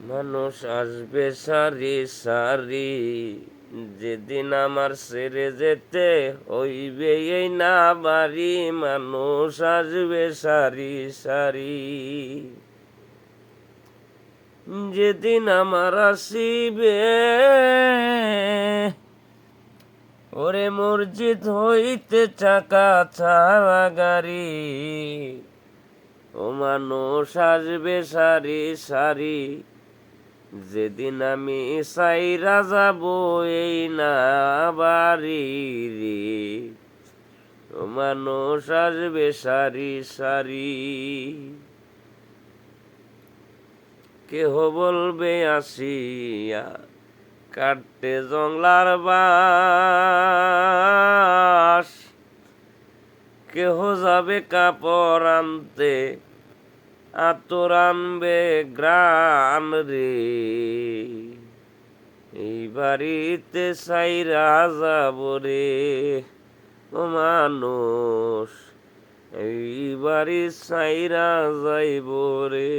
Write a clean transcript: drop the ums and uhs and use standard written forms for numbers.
মানুষ আসবে সারি সারি, যেদিন আমার ছেড়ে যেতে হইবে এই না বাড়ি। মানুষ আসবে সারি সারি, যেদিন আমার আসিবে ওরে মসজিদ হইতে চাকা ছাড়া গাড়ি। ও মানুষ আসবে সারি সারি, যেদিন আমি সাইরা যাব এই না বাড়ি রে। ও মানুষ আসবে সারি সারি, কেহ বলবে আসিয়া কাটতে জংলার বাস, কেহ যাবে কাপড় আনতে আতর আনবে গ্রান রে। এই বাড়িতে সাইরা যাব রে ও মানুষ, এই বাড়ি সাইরা যাইব রে।